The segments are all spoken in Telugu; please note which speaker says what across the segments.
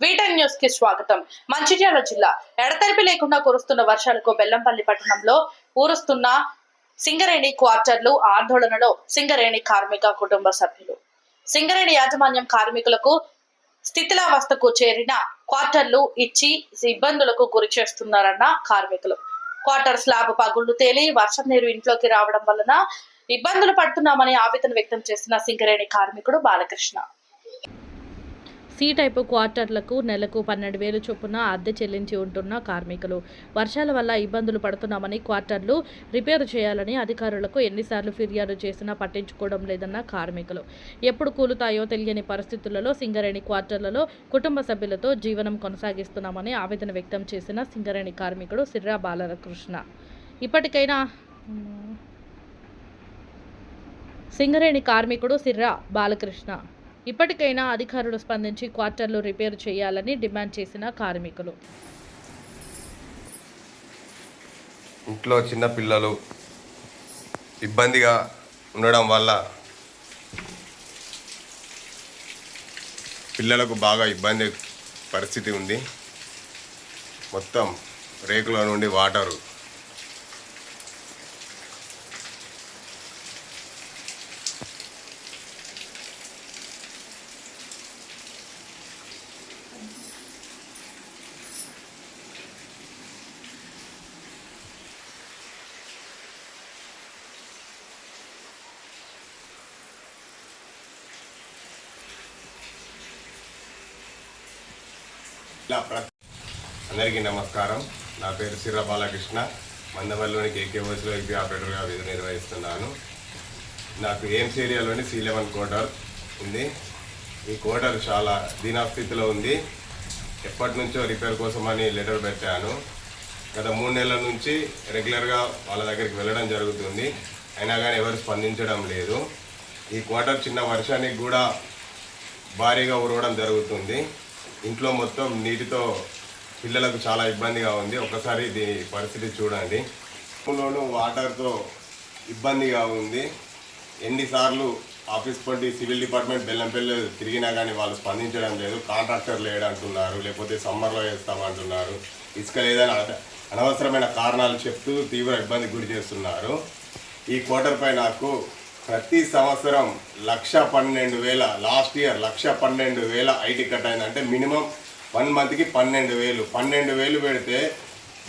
Speaker 1: వీటెన్ న్యూస్ కి స్వాగతం. మంచిర్యాల జిల్లా ఎడతెరిపి లేకుండా కురుస్తున్న వర్షాలకు బెల్లంపల్లి పట్టణంలో ఊరుస్తున్న సింగరేణి క్వార్టర్లు ఆందోళనలో సింగరేణి కార్మిక కుటుంబ సభ్యులు. సింగరేణి యాజమాన్యం కార్మికులకు స్థితిలావస్థకు చేరిన క్వార్టర్లు ఇచ్చి ఇబ్బందులకు గురి చేస్తున్నారన్న కార్మికులు. క్వార్టర్ స్లాబ్ పగుళ్లు తేలి వర్షం నీరు ఇంట్లోకి రావడం వలన ఇబ్బందులు పడుతున్నామని ఆవేదన వ్యక్తం చేసిన సింగరేణి కార్మికుడు బాలకృష్ణ. సి టైపు క్వార్టర్లకు నెలకు 12,000 చొప్పున అద్దె చెల్లించి ఉంటున్న కార్మికులు వర్షాల వల్ల ఇబ్బందులు పడుతున్నామని, క్వార్టర్లు రిపేరు చేయాలని అధికారులకు ఎన్నిసార్లు ఫిర్యాదు చేసినా పట్టించుకోవడం లేదన్న కార్మికులు. ఎప్పుడు కూలుతాయో తెలియని పరిస్థితులలో సింగరేణి క్వార్టర్లలో కుటుంబ సభ్యులతో జీవనం కొనసాగిస్తున్నామని ఆవేదన వ్యక్తం చేసిన సింగరేణి కార్మికుడు సిర్రా బాలకృష్ణ. ఇప్పటికైనా అధికారులు స్పందించి క్వార్టర్లు రిపేరు చేయాలని డిమాండ్ చేసిన కార్మికులు.
Speaker 2: ఇంట్లో చిన్న పిల్లలు ఇబ్బందిగా ఉండడం వల్ల పిల్లలకు బాగా ఇబ్బంది పరిస్థితి ఉంది. మొత్తం రేకుల నుండి వాటరు అందరికీ నమస్కారం. నా పేరు సిర్రా బాలకృష్ణ. మందమల్లిలోని కేకేఓస్లో ఎల్పీ ఆపరేటర్గా విధులు నిర్వహిస్తున్నాను. నాకు ఏమ్స్ ఏరియాలోని C11 క్వార్టర్ ఉంది. ఈ క్వార్టర్ చాలా దీనాస్థితిలో ఉంది. ఎప్పటి నుంచో రిపేర్ కోసమని లెటర్ పెట్టాను. గత 3 నెలల నుంచి రెగ్యులర్గా వాళ్ళ దగ్గరికి వెళ్ళడం జరుగుతుంది. అయినా కానీ ఎవరు స్పందించడం లేదు. ఈ క్వార్టర్ చిన్న వర్షానికి కూడా భారీగా ఉరవడం జరుగుతుంది. ఇంట్లో మొత్తం నీటితో పిల్లలకు చాలా ఇబ్బందిగా ఉంది. ఒకసారి దీని పరిస్థితి చూడండి. స్కూల్లోనూ వాటర్తో ఇబ్బందిగా ఉంది. ఎన్నిసార్లు ఆఫీస్ పట్టి సివిల్ డిపార్ట్మెంట్ బెల్లంపల్లి తిరిగినా కానీ వాళ్ళు స్పందించడం లేదు. కాంట్రాక్టర్ లేడంటున్నారు, లేకపోతే సమ్మర్లో వేస్తామంటున్నారు. ఇసుక లేదని అనవసరమైన కారణాలు చెప్తూ తీవ్ర ఇబ్బందికి గురి చేస్తున్నారు. ఈ క్వార్టర్పై నాకు ప్రతి సంవత్సరం 1,12,000, లాస్ట్ ఇయర్ 1,12,000 ఐటీ కట్ అయిందంటే మినిమం 1 మంత్కి 12,000 పెడితే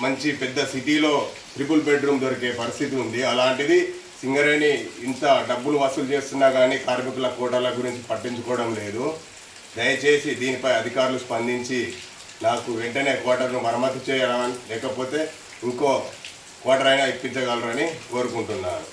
Speaker 2: మంచి పెద్ద సిటీలో ట్రిపుల్ బెడ్రూమ్ దొరికే పరిస్థితి ఉంది. అలాంటిది సింగరేణి ఇంత డబ్బులు వసూలు చేస్తున్నా కానీ కార్మికుల కోటాల గురించి పట్టించుకోవడం లేదు. దయచేసి దీనిపై అధికారులు స్పందించి నాకు వెంటనే క్వార్టర్ను మరమ్మతు చేయాలని, లేకపోతే ఇంకో క్వార్టర్ అయినా ఇప్పించగలరని కోరుకుంటున్నాను.